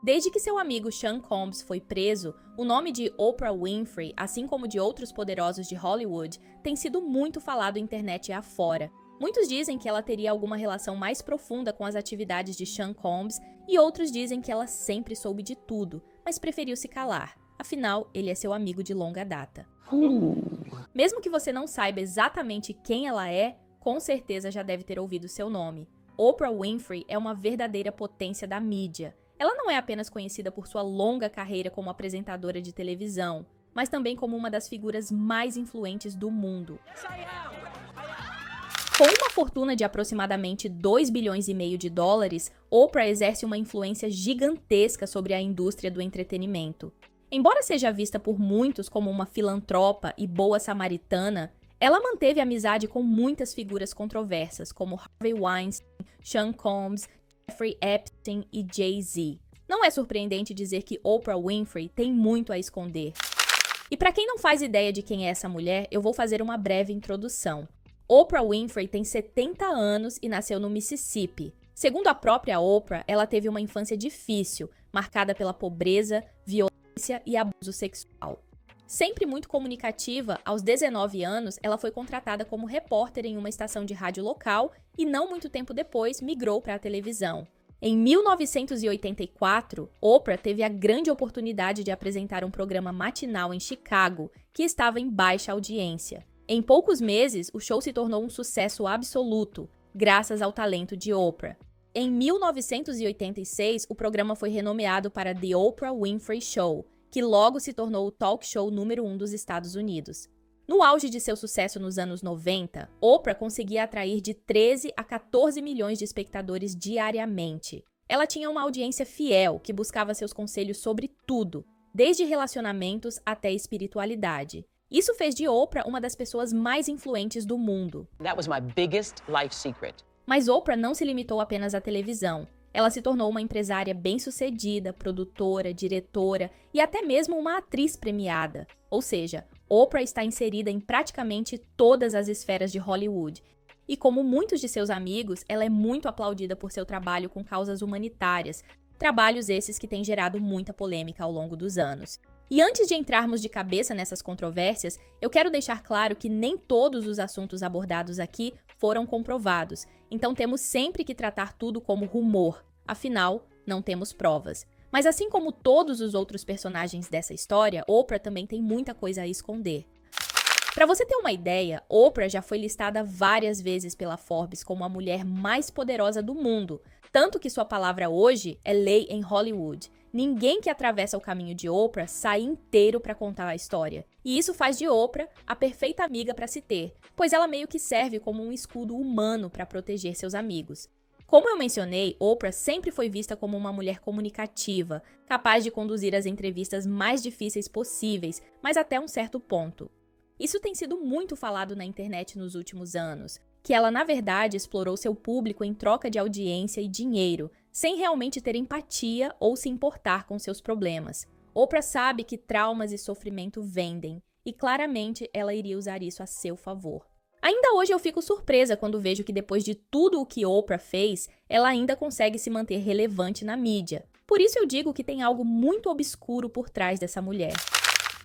Desde que seu amigo Sean Combs foi preso, o nome de Oprah Winfrey, assim como de outros poderosos de Hollywood, tem sido muito falado internet afora. Muitos dizem que ela teria alguma relação mais profunda com as atividades de Sean Combs e outros dizem que ela sempre soube de tudo, mas preferiu se calar. Afinal, ele é seu amigo de longa data. Mesmo que você não saiba exatamente quem ela é, com certeza já deve ter ouvido seu nome. Oprah Winfrey é uma verdadeira potência da mídia. Ela não é apenas conhecida por sua longa carreira como apresentadora de televisão, mas também como uma das figuras mais influentes do mundo. Com uma fortuna de aproximadamente 2,5 bilhões de dólares, Oprah exerce uma influência gigantesca sobre a indústria do entretenimento. Embora seja vista por muitos como uma filantropa e boa samaritana, ela manteve amizade com muitas figuras controversas, como Harvey Weinstein, Sean Combs, Jeffrey Epstein e Jay-Z. Não é surpreendente dizer que Oprah Winfrey tem muito a esconder. E para quem não faz ideia de quem é essa mulher, eu vou fazer uma breve introdução. Oprah Winfrey tem 70 anos e nasceu no Mississippi. Segundo a própria Oprah, ela teve uma infância difícil, marcada pela pobreza, violência e abuso sexual. Sempre muito comunicativa, aos 19 anos, ela foi contratada como repórter em uma estação de rádio local e não muito tempo depois migrou para a televisão. Em 1984, Oprah teve a grande oportunidade de apresentar um programa matinal em Chicago, que estava em baixa audiência. Em poucos meses, o show se tornou um sucesso absoluto, graças ao talento de Oprah. Em 1986, o programa foi renomeado para The Oprah Winfrey Show, que logo se tornou o talk show número 1 dos Estados Unidos. No auge de seu sucesso nos anos 90, Oprah conseguia atrair de 13 a 14 milhões de espectadores diariamente. Ela tinha uma audiência fiel que buscava seus conselhos sobre tudo, desde relacionamentos até espiritualidade. Isso fez de Oprah uma das pessoas mais influentes do mundo. That was my biggest life secret. Mas Oprah não se limitou apenas à televisão. Ela se tornou uma empresária bem-sucedida, produtora, diretora e até mesmo uma atriz premiada. Ou seja, Oprah está inserida em praticamente todas as esferas de Hollywood. E como muitos de seus amigos, ela é muito aplaudida por seu trabalho com causas humanitárias, trabalhos esses que têm gerado muita polêmica ao longo dos anos. E antes de entrarmos de cabeça nessas controvérsias, eu quero deixar claro que nem todos os assuntos abordados aqui foram comprovados, então temos sempre que tratar tudo como rumor, afinal, não temos provas. Mas assim como todos os outros personagens dessa história, Oprah também tem muita coisa a esconder. Para você ter uma ideia, Oprah já foi listada várias vezes pela Forbes como a mulher mais poderosa do mundo, tanto que sua palavra hoje é lei em Hollywood. Ninguém que atravessa o caminho de Oprah sai inteiro para contar a história. E isso faz de Oprah a perfeita amiga para se ter, pois ela meio que serve como um escudo humano para proteger seus amigos. Como eu mencionei, Oprah sempre foi vista como uma mulher comunicativa, capaz de conduzir as entrevistas mais difíceis possíveis, mas até um certo ponto. Isso tem sido muito falado na internet nos últimos anos, que ela na verdade explorou seu público em troca de audiência e dinheiro, sem realmente ter empatia ou se importar com seus problemas. Oprah sabe que traumas e sofrimento vendem, e claramente ela iria usar isso a seu favor. Ainda hoje eu fico surpresa quando vejo que depois de tudo o que Oprah fez, ela ainda consegue se manter relevante na mídia. Por isso eu digo que tem algo muito obscuro por trás dessa mulher.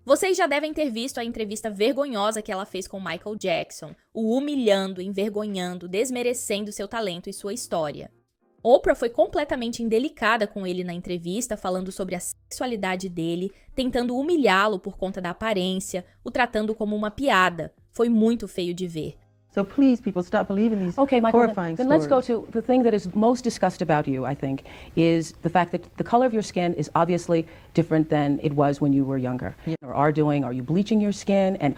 Vocês já devem ter visto a entrevista vergonhosa que ela fez com Michael Jackson, o humilhando, envergonhando, desmerecendo seu talento e sua história. Oprah foi completamente indelicada com ele na entrevista, falando sobre a sexualidade dele, tentando humilhá-lo por conta da aparência, o tratando como uma piada. Foi muito feio de ver. So please, people, stop believing these Okay, Michael, horrifying then let's stories. go to the thing that is most discussed about you, I think, is the fact that the color of your skin is obviously different than it was when you were younger. Or are doing, are you bleaching your skin? And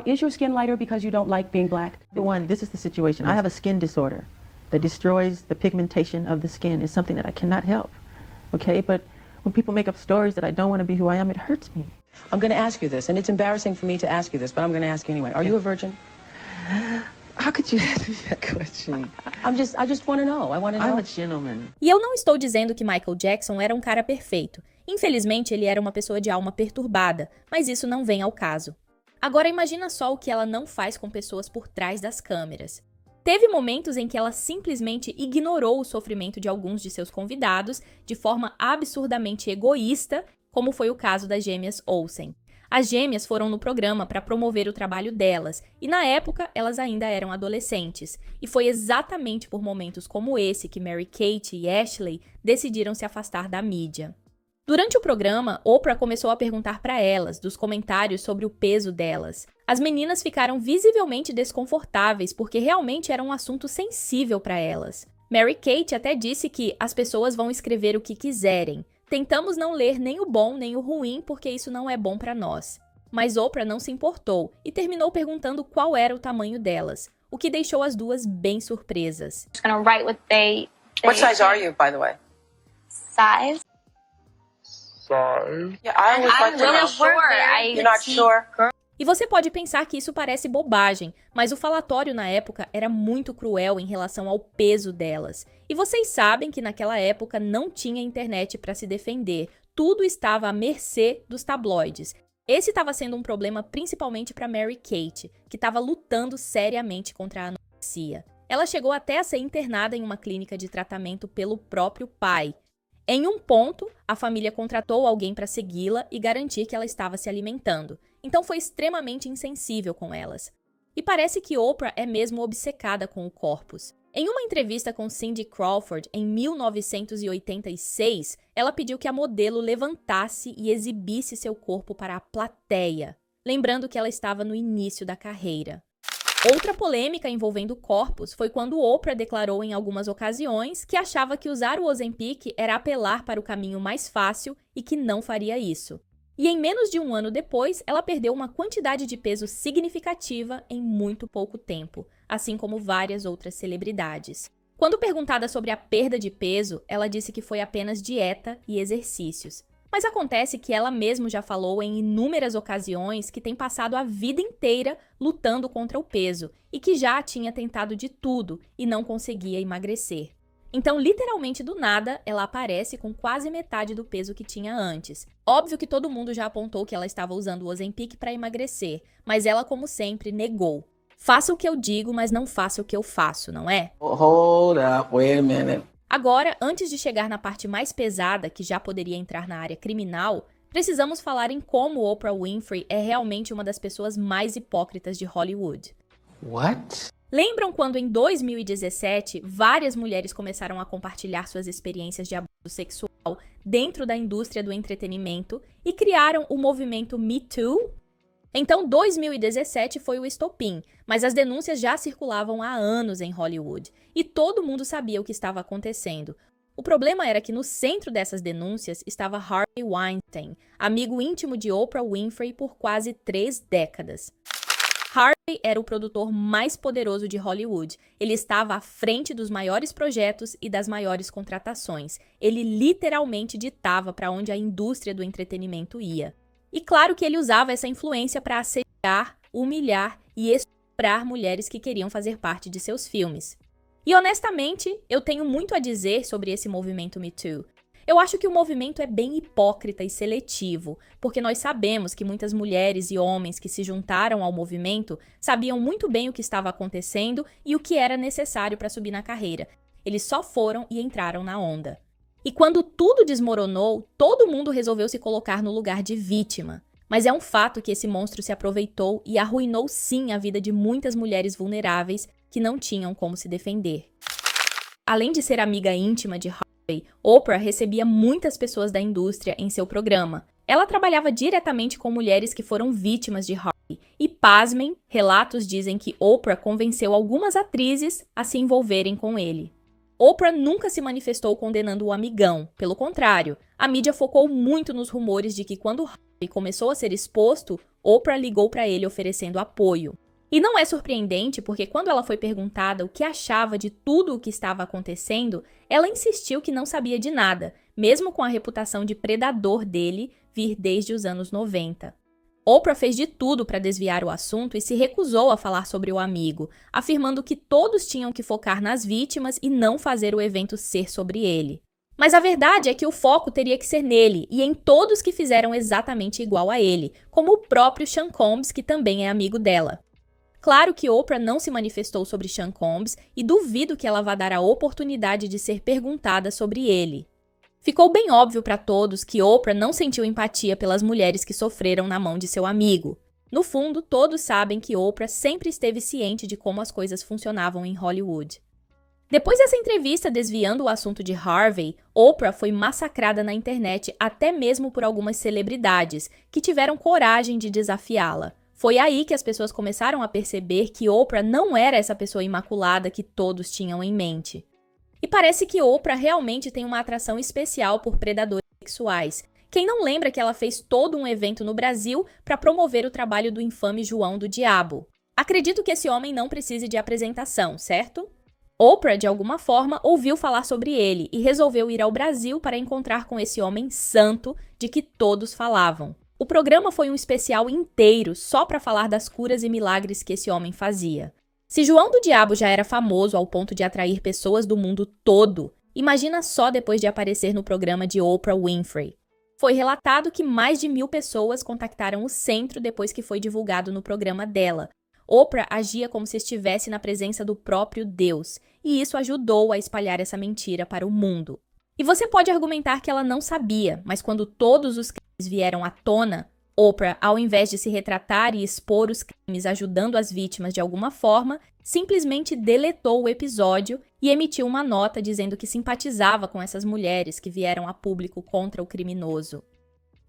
is your skin lighter because you don't like being black? One, this is the situation. I have a skin disorder that destroys the pigmentation of the skin. It's something that I cannot help, okay? But when people make up stories that I don't want to be who I am, it hurts me. I'm going to ask you this, and it's embarrassing for me to ask you this, but I'm going to ask you anyway. Are you a virgin? How could you ask me that question? I just want to know. I want to know. I'm a gentleman. E eu não estou dizendo que Michael Jackson era um cara perfeito. Infelizmente, ele era uma pessoa de alma perturbada, mas isso não vem ao caso. Agora imagina só o que ela não faz com pessoas por trás das câmeras. Teve momentos em que ela simplesmente ignorou o sofrimento de alguns de seus convidados de forma absurdamente egoísta, como foi o caso das gêmeas Olsen. As gêmeas foram no programa para promover o trabalho delas, e na época elas ainda eram adolescentes. E foi exatamente por momentos como esse que Mary-Kate e Ashley decidiram se afastar da mídia. Durante o programa, Oprah começou a perguntar para elas dos comentários sobre o peso delas. As meninas ficaram visivelmente desconfortáveis porque realmente era um assunto sensível para elas. Mary-Kate até disse que as pessoas vão escrever o que quiserem. Tentamos não ler nem o bom nem o ruim porque isso não é bom para nós. Mas Oprah não se importou e terminou perguntando qual era o tamanho delas, o que deixou as duas bem surpresas. What size are you, by the way? Size. Yeah, I always like to know. You're not sure? E você pode pensar que isso parece bobagem, mas o falatório na época era muito cruel em relação ao peso delas. E vocês sabem que naquela época não tinha internet para se defender, tudo estava à mercê dos tabloides. Esse estava sendo um problema principalmente para Mary-Kate, que estava lutando seriamente contra a anorexia. Ela chegou até a ser internada em uma clínica de tratamento pelo próprio pai. Em um ponto, a família contratou alguém para segui-la e garantir que ela estava se alimentando. Então foi extremamente insensível com elas. E parece que Oprah é mesmo obcecada com o corpus. Em uma entrevista com Cindy Crawford, em 1986, ela pediu que a modelo levantasse e exibisse seu corpo para a plateia, lembrando que ela estava no início da carreira. Outra polêmica envolvendo corpos foi quando Oprah declarou em algumas ocasiões que achava que usar o Ozempic era apelar para o caminho mais fácil e que não faria isso. E em menos de um ano depois, ela perdeu uma quantidade de peso significativa em muito pouco tempo, assim como várias outras celebridades. Quando perguntada sobre a perda de peso, ela disse que foi apenas dieta e exercícios. Mas acontece que ela mesma já falou em inúmeras ocasiões que tem passado a vida inteira lutando contra o peso e que já tinha tentado de tudo e não conseguia emagrecer. Então, literalmente do nada, ela aparece com quase metade do peso que tinha antes. Óbvio que todo mundo já apontou que ela estava usando o Ozempic para emagrecer, mas ela, como sempre, negou. Faça o que eu digo, mas não faça o que eu faço, não é? Hold up, wait a minute. Agora, antes de chegar na parte mais pesada, que já poderia entrar na área criminal, precisamos falar em como Oprah Winfrey é realmente uma das pessoas mais hipócritas de Hollywood. What? Lembram quando em 2017, várias mulheres começaram a compartilhar suas experiências de abuso sexual dentro da indústria do entretenimento e criaram o movimento Me Too? Então, 2017 foi o estopim, mas as denúncias já circulavam há anos em Hollywood e todo mundo sabia o que estava acontecendo. O problema era que no centro dessas denúncias estava Harvey Weinstein, amigo íntimo de Oprah Winfrey por quase 3 décadas. Harvey era o produtor mais poderoso de Hollywood. Ele estava à frente dos maiores projetos e das maiores contratações. Ele literalmente ditava para onde a indústria do entretenimento ia. E claro que ele usava essa influência para assediar, humilhar e estuprar mulheres que queriam fazer parte de seus filmes. E honestamente, eu tenho muito a dizer sobre esse movimento Me Too. Eu acho que o movimento é bem hipócrita e seletivo, porque nós sabemos que muitas mulheres e homens que se juntaram ao movimento sabiam muito bem o que estava acontecendo e o que era necessário para subir na carreira. Eles só foram e entraram na onda. E quando tudo desmoronou, todo mundo resolveu se colocar no lugar de vítima. Mas é um fato que esse monstro se aproveitou e arruinou sim a vida de muitas mulheres vulneráveis que não tinham como se defender. Além de ser amiga íntima de Harvey, Oprah recebia muitas pessoas da indústria em seu programa. Ela trabalhava diretamente com mulheres que foram vítimas de Harvey. E pasmem, relatos dizem que Oprah convenceu algumas atrizes a se envolverem com ele. Oprah nunca se manifestou condenando o amigão. Pelo contrário, a mídia focou muito nos rumores de que quando Harvey começou a ser exposto, Oprah ligou para ele oferecendo apoio. E não é surpreendente porque quando ela foi perguntada o que achava de tudo o que estava acontecendo, ela insistiu que não sabia de nada, mesmo com a reputação de predador dele vir desde os anos 90. Oprah fez de tudo para desviar o assunto e se recusou a falar sobre o amigo, afirmando que todos tinham que focar nas vítimas e não fazer o evento ser sobre ele. Mas a verdade é que o foco teria que ser nele e em todos que fizeram exatamente igual a ele, como o próprio Sean Combs, que também é amigo dela. Claro que Oprah não se manifestou sobre Sean Combs e duvido que ela vá dar a oportunidade de ser perguntada sobre ele. Ficou bem óbvio para todos que Oprah não sentiu empatia pelas mulheres que sofreram na mão de seu amigo. No fundo, todos sabem que Oprah sempre esteve ciente de como as coisas funcionavam em Hollywood. Depois dessa entrevista desviando o assunto de Harvey, Oprah foi massacrada na internet até mesmo por algumas celebridades que tiveram coragem de desafiá-la. Foi aí que as pessoas começaram a perceber que Oprah não era essa pessoa imaculada que todos tinham em mente. E parece que Oprah realmente tem uma atração especial por predadores sexuais. Quem não lembra que ela fez todo um evento no Brasil para promover o trabalho do infame João do Diabo? Acredito que esse homem não precise de apresentação, certo? Oprah, de alguma forma, ouviu falar sobre ele e resolveu ir ao Brasil para encontrar com esse homem santo de que todos falavam. O programa foi um especial inteiro só para falar das curas e milagres que esse homem fazia. Se João do Diabo já era famoso ao ponto de atrair pessoas do mundo todo, imagina só depois de aparecer no programa de Oprah Winfrey. Foi relatado que mais de 1.000 pessoas contactaram o centro depois que foi divulgado no programa dela. Oprah agia como se estivesse na presença do próprio Deus, e isso ajudou a espalhar essa mentira para o mundo. E você pode argumentar que ela não sabia, mas quando todos os crimes vieram à tona, Oprah, ao invés de se retratar e expor os crimes ajudando as vítimas de alguma forma, simplesmente deletou o episódio e emitiu uma nota dizendo que simpatizava com essas mulheres que vieram a público contra o criminoso.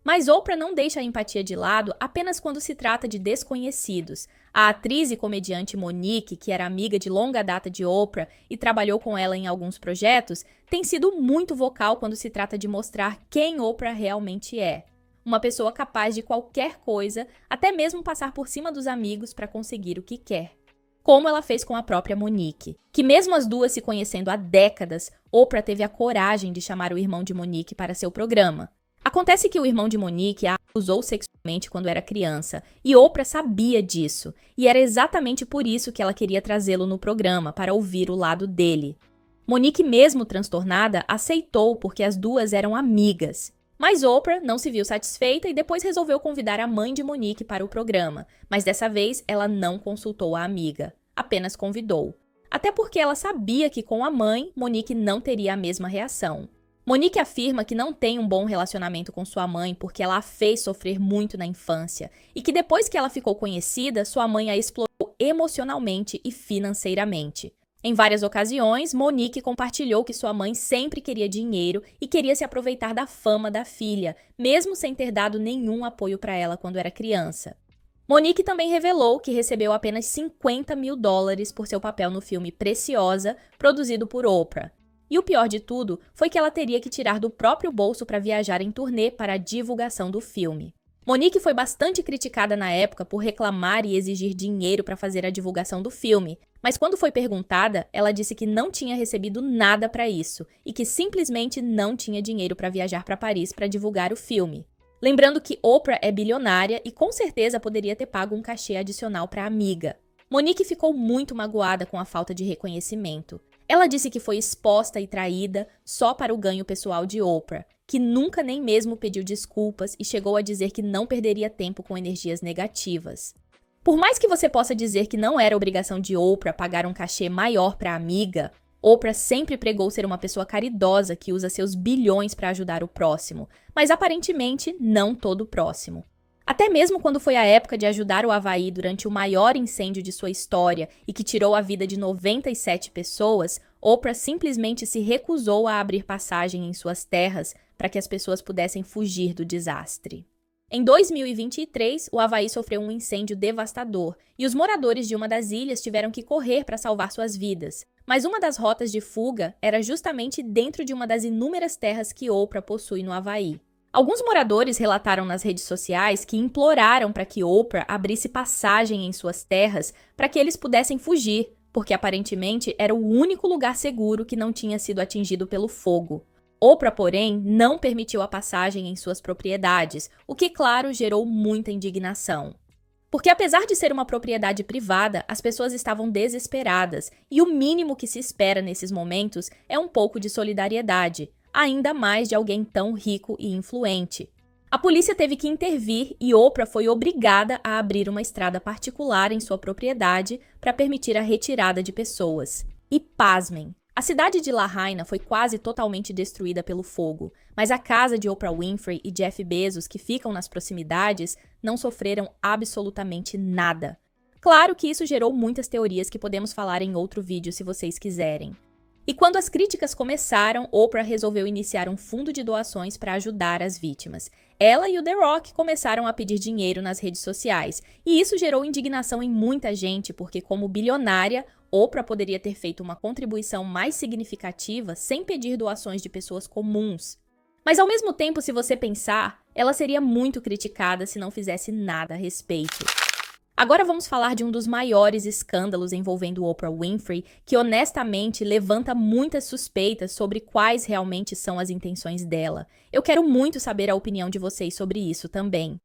Mas Oprah não deixa a empatia de lado apenas quando se trata de desconhecidos. A atriz e comediante Monique, que era amiga de longa data de Oprah e trabalhou com ela em alguns projetos, tem sido muito vocal quando se trata de mostrar quem Oprah realmente é. Uma pessoa capaz de qualquer coisa, até mesmo passar por cima dos amigos para conseguir o que quer. Como ela fez com a própria Monique, que mesmo as duas se conhecendo há décadas, Oprah teve a coragem de chamar o irmão de Monique para seu programa. Acontece que o irmão de Monique a abusou sexualmente quando era criança, e Oprah sabia disso, e era exatamente por isso que ela queria trazê-lo no programa, para ouvir o lado dele. Monique, mesmo transtornada, aceitou porque as duas eram amigas. Mas Oprah não se viu satisfeita e depois resolveu convidar a mãe de Monique para o programa, mas dessa vez ela não consultou a amiga, apenas convidou. Até porque ela sabia que com a mãe, Monique não teria a mesma reação. Monique afirma que não tem um bom relacionamento com sua mãe porque ela a fez sofrer muito na infância e que depois que ela ficou conhecida, sua mãe a explorou emocionalmente e financeiramente. Em várias ocasiões, Monique compartilhou que sua mãe sempre queria dinheiro e queria se aproveitar da fama da filha, mesmo sem ter dado nenhum apoio para ela quando era criança. Monique também revelou que recebeu apenas $50.000 por seu papel no filme Preciosa, produzido por Oprah. E o pior de tudo foi que ela teria que tirar do próprio bolso para viajar em turnê para a divulgação do filme. Monique foi bastante criticada na época por reclamar e exigir dinheiro para fazer a divulgação do filme, mas quando foi perguntada, ela disse que não tinha recebido nada para isso e que simplesmente não tinha dinheiro para viajar para Paris para divulgar o filme. Lembrando que Oprah é bilionária e com certeza poderia ter pago um cachê adicional para a amiga. Monique ficou muito magoada com a falta de reconhecimento. Ela disse que foi exposta e traída só para o ganho pessoal de Oprah, que nunca nem mesmo pediu desculpas e chegou a dizer que não perderia tempo com energias negativas. Por mais que você possa dizer que não era obrigação de Oprah pagar um cachê maior para a amiga, Oprah sempre pregou ser uma pessoa caridosa que usa seus bilhões para ajudar o próximo, mas aparentemente não todo o próximo. Até mesmo quando foi a época de ajudar o Havaí durante o maior incêndio de sua história e que tirou a vida de 97 pessoas, Oprah simplesmente se recusou a abrir passagem em suas terras para que as pessoas pudessem fugir do desastre. Em 2023, o Havaí sofreu um incêndio devastador e os moradores de uma das ilhas tiveram que correr para salvar suas vidas. Mas uma das rotas de fuga era justamente dentro de uma das inúmeras terras que Oprah possui no Havaí. Alguns moradores relataram nas redes sociais que imploraram para que Oprah abrisse passagem em suas terras para que eles pudessem fugir, porque aparentemente era o único lugar seguro que não tinha sido atingido pelo fogo. Oprah, porém, não permitiu a passagem em suas propriedades, o que, claro, gerou muita indignação. Porque apesar de ser uma propriedade privada, as pessoas estavam desesperadas, e o mínimo que se espera nesses momentos é um pouco de solidariedade, ainda mais de alguém tão rico e influente. A polícia teve que intervir e Oprah foi obrigada a abrir uma estrada particular em sua propriedade para permitir a retirada de pessoas. E pasmem, a cidade de Lahaina foi quase totalmente destruída pelo fogo, mas a casa de Oprah Winfrey e Jeff Bezos, que ficam nas proximidades, não sofreram absolutamente nada. Claro que isso gerou muitas teorias que podemos falar em outro vídeo se vocês quiserem. E quando as críticas começaram, Oprah resolveu iniciar um fundo de doações para ajudar as vítimas. Ela e o The Rock começaram a pedir dinheiro nas redes sociais, e isso gerou indignação em muita gente, porque como bilionária, Oprah poderia ter feito uma contribuição mais significativa sem pedir doações de pessoas comuns. Mas ao mesmo tempo, se você pensar, ela seria muito criticada se não fizesse nada a respeito. Agora vamos falar de um dos maiores escândalos envolvendo Oprah Winfrey, que honestamente levanta muitas suspeitas sobre quais realmente são as intenções dela. Eu quero muito saber a opinião de vocês sobre isso também.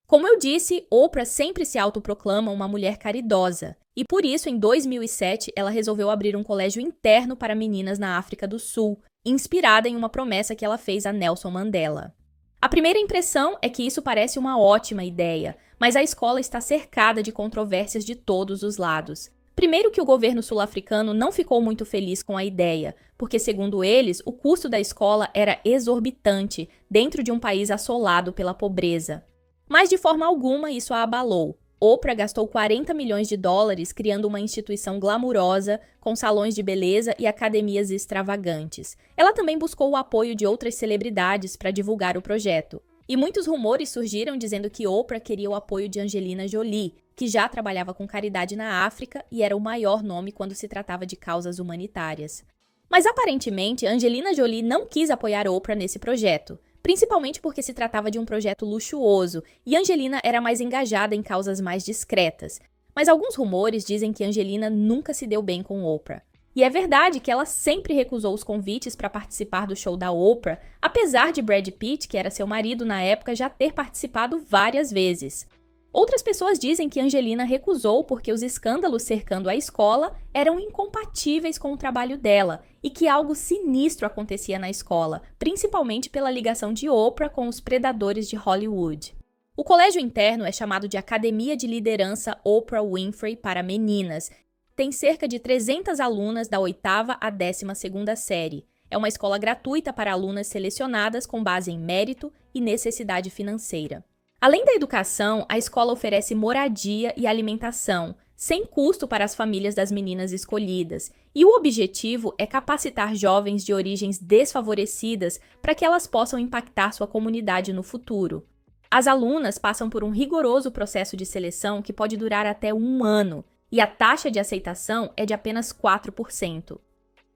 Como eu disse, Oprah sempre se autoproclama uma mulher caridosa, e por isso, em 2007, ela resolveu abrir um colégio interno para meninas na África do Sul, inspirada em uma promessa que ela fez a Nelson Mandela. A primeira impressão é que isso parece uma ótima ideia, mas a escola está cercada de controvérsias de todos os lados. Primeiro que o governo sul-africano não ficou muito feliz com a ideia, porque segundo eles, o custo da escola era exorbitante dentro de um país assolado pela pobreza. Mas de forma alguma isso a abalou. Oprah gastou 40 milhões de dólares criando uma instituição glamurosa, com salões de beleza e academias extravagantes. Ela também buscou o apoio de outras celebridades para divulgar o projeto. E muitos rumores surgiram dizendo que Oprah queria o apoio de Angelina Jolie, que já trabalhava com caridade na África e era o maior nome quando se tratava de causas humanitárias. Mas aparentemente, Angelina Jolie não quis apoiar Oprah nesse projeto, principalmente porque se tratava de um projeto luxuoso e Angelina era mais engajada em causas mais discretas. Mas alguns rumores dizem que Angelina nunca se deu bem com Oprah. E é verdade que ela sempre recusou os convites para participar do show da Oprah, apesar de Brad Pitt, que era seu marido na época, já ter participado várias vezes. Outras pessoas dizem que Angelina recusou porque os escândalos cercando a escola eram incompatíveis com o trabalho dela e que algo sinistro acontecia na escola, principalmente pela ligação de Oprah com os predadores de Hollywood. O colégio interno é chamado de Academia de Liderança Oprah Winfrey para Meninas. Tem cerca de 300 alunas da 8ª à 12ª série. É uma escola gratuita para alunas selecionadas com base em mérito e necessidade financeira. Além da educação, a escola oferece moradia e alimentação, sem custo para as famílias das meninas escolhidas, e o objetivo é capacitar jovens de origens desfavorecidas para que elas possam impactar sua comunidade no futuro. As alunas passam por um rigoroso processo de seleção que pode durar até 1 ano, e a taxa de aceitação é de apenas 4%.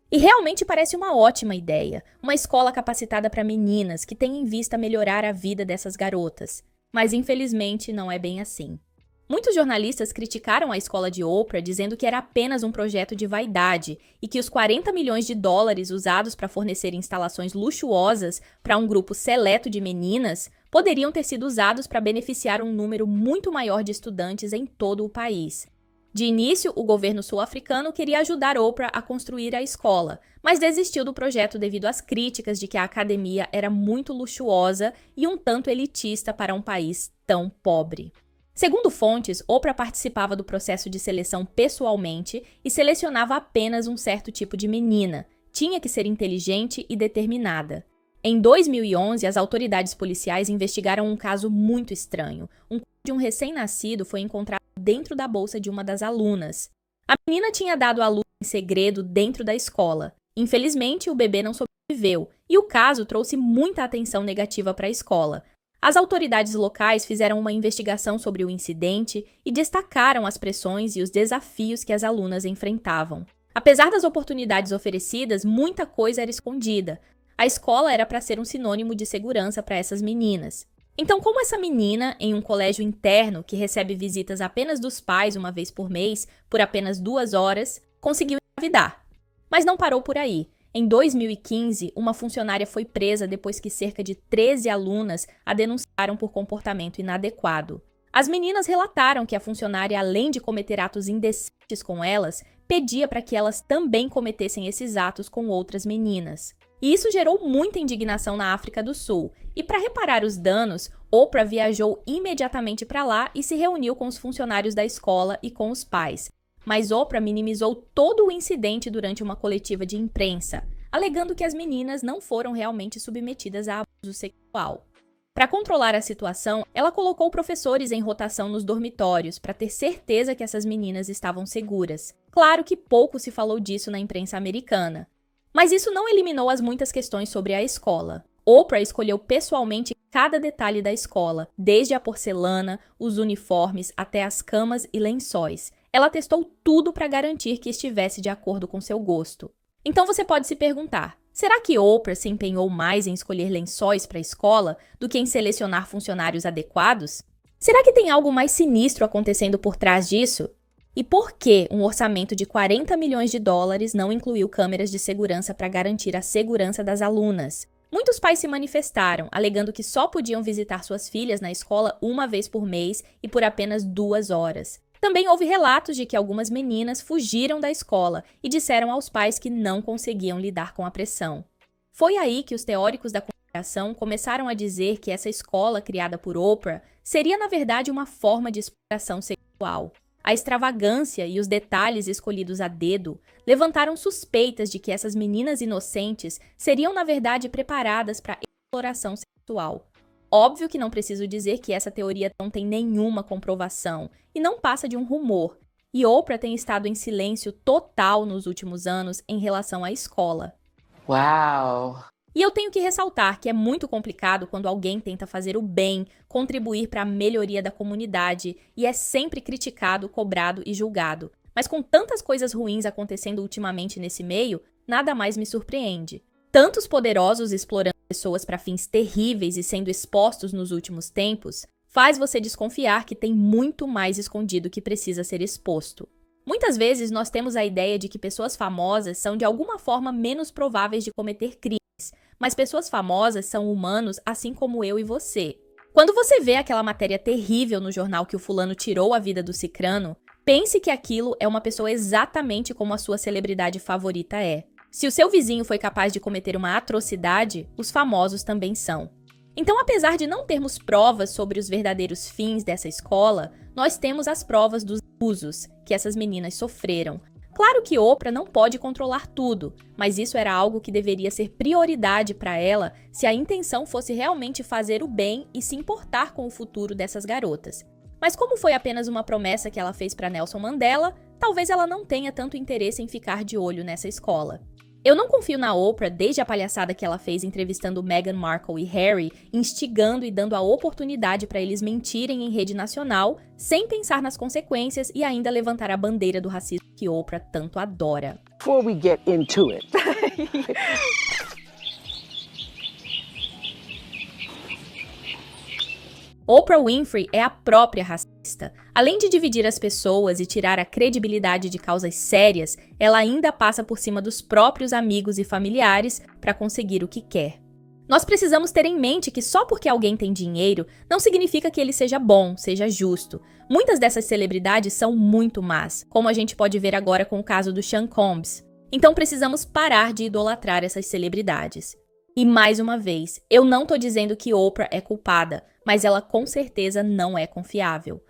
E realmente parece uma ótima ideia, uma escola capacitada para meninas que tem em vista melhorar a vida dessas garotas. Mas infelizmente não é bem assim. Muitos jornalistas criticaram a escola de Oprah dizendo que era apenas um projeto de vaidade e que os 40 milhões de dólares usados para fornecer instalações luxuosas para um grupo seleto de meninas poderiam ter sido usados para beneficiar um número muito maior de estudantes em todo o país. De início, o governo sul-africano queria ajudar Oprah a construir a escola, mas desistiu do projeto devido às críticas de que a academia era muito luxuosa e um tanto elitista para um país tão pobre. Segundo fontes, Oprah participava do processo de seleção pessoalmente e selecionava apenas um certo tipo de menina. Tinha que ser inteligente e determinada. Em 2011, as autoridades policiais investigaram um caso muito estranho. Um corpo de um recém-nascido foi encontrado dentro da bolsa de uma das alunas. A menina tinha dado à luz em segredo dentro da escola. Infelizmente, o bebê não sobreviveu, e o caso trouxe muita atenção negativa para a escola. As autoridades locais fizeram uma investigação sobre o incidente e destacaram as pressões e os desafios que as alunas enfrentavam. Apesar das oportunidades oferecidas, muita coisa era escondida. A escola era para ser um sinônimo de segurança para essas meninas. Então, como essa menina, em um colégio interno que recebe visitas apenas dos pais uma vez por mês, por apenas 2 horas, conseguiu engravidar? Mas não parou por aí. Em 2015, uma funcionária foi presa depois que cerca de 13 alunas a denunciaram por comportamento inadequado. As meninas relataram que a funcionária, além de cometer atos indecentes com elas, pedia para que elas também cometessem esses atos com outras meninas. E isso gerou muita indignação na África do Sul, E para reparar os danos, Oprah viajou imediatamente para lá e se reuniu com os funcionários da escola e com os pais. Mas Oprah minimizou todo o incidente durante uma coletiva de imprensa, alegando que as meninas não foram realmente submetidas a abuso sexual. Para controlar a situação, ela colocou professores em rotação nos dormitórios para ter certeza que essas meninas estavam seguras. Claro que pouco se falou disso na imprensa americana. Mas isso não eliminou as muitas questões sobre a escola. Oprah escolheu pessoalmente cada detalhe da escola, desde a porcelana, os uniformes, até as camas e lençóis. Ela testou tudo para garantir que estivesse de acordo com seu gosto. Então você pode se perguntar, será que Oprah se empenhou mais em escolher lençóis para a escola do que em selecionar funcionários adequados? Será que tem algo mais sinistro acontecendo por trás disso? E por que um orçamento de 40 milhões de dólares não incluiu câmeras de segurança para garantir a segurança das alunas? Muitos pais se manifestaram, alegando que só podiam visitar suas filhas na escola uma vez por mês e por apenas 2 horas. Também houve relatos de que algumas meninas fugiram da escola e disseram aos pais que não conseguiam lidar com a pressão. Foi aí que os teóricos da conspiração começaram a dizer que essa escola criada por Oprah seria, na verdade, uma forma de exploração sexual. A extravagância e os detalhes escolhidos a dedo levantaram suspeitas de que essas meninas inocentes seriam, na verdade, preparadas para exploração sexual. Óbvio que não preciso dizer que essa teoria não tem nenhuma comprovação e não passa de um rumor. E Oprah tem estado em silêncio total nos últimos anos em relação à escola. Uau! E eu tenho que ressaltar que é muito complicado quando alguém tenta fazer o bem, contribuir para a melhoria da comunidade e é sempre criticado, cobrado e julgado. Mas com tantas coisas ruins acontecendo ultimamente nesse meio, nada mais me surpreende. Tantos poderosos explorando pessoas para fins terríveis e sendo expostos nos últimos tempos, faz você desconfiar que tem muito mais escondido que precisa ser exposto. Muitas vezes nós temos a ideia de que pessoas famosas são de alguma forma menos prováveis de cometer crimes, mas pessoas famosas são humanos assim como eu e você. Quando você vê aquela matéria terrível no jornal que o fulano tirou a vida do cicrano, pense que aquilo é uma pessoa exatamente como a sua celebridade favorita é. Se o seu vizinho foi capaz de cometer uma atrocidade, os famosos também são. Então, apesar de não termos provas sobre os verdadeiros fins dessa escola, nós temos as provas dos abusos que essas meninas sofreram. Claro que Oprah não pode controlar tudo, mas isso era algo que deveria ser prioridade para ela se a intenção fosse realmente fazer o bem e se importar com o futuro dessas garotas. Mas como foi apenas uma promessa que ela fez para Nelson Mandela, talvez ela não tenha tanto interesse em ficar de olho nessa escola. Eu não confio na Oprah desde a palhaçada que ela fez entrevistando Meghan Markle e Harry, instigando e dando a oportunidade para eles mentirem em rede nacional, sem pensar nas consequências e ainda levantar a bandeira do racismo que Oprah tanto adora. Before we get into it. Oprah Winfrey é a própria racista. Além de dividir as pessoas e tirar a credibilidade de causas sérias, ela ainda passa por cima dos próprios amigos e familiares para conseguir o que quer. Nós precisamos ter em mente que só porque alguém tem dinheiro, não significa que ele seja bom, seja justo. Muitas dessas celebridades são muito más, como a gente pode ver agora com o caso do Sean Combs. Então precisamos parar de idolatrar essas celebridades. E mais uma vez, eu não tô dizendo que Oprah é culpada, mas ela com certeza não é confiável.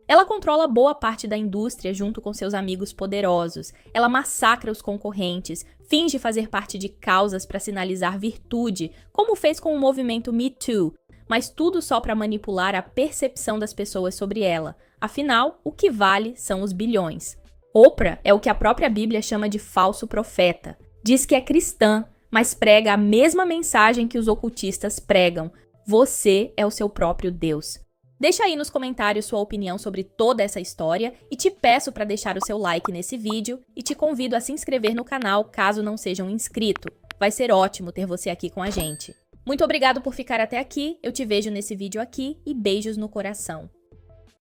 Ela controla boa parte da indústria junto com seus amigos poderosos. Ela massacra os concorrentes, finge fazer parte de causas para sinalizar virtude, como fez com o movimento Me Too, mas tudo só para manipular a percepção das pessoas sobre ela. Afinal, o que vale são os bilhões. Oprah é o que a própria Bíblia chama de falso profeta. Diz que é cristã, mas prega a mesma mensagem que os ocultistas pregam. Você é o seu próprio Deus. Deixa aí nos comentários sua opinião sobre toda essa história e te peço para deixar o seu like nesse vídeo e te convido a se inscrever no canal caso não seja um inscrito. Vai ser ótimo ter você aqui com a gente. Muito obrigado por ficar até aqui, eu te vejo nesse vídeo aqui e beijos no coração.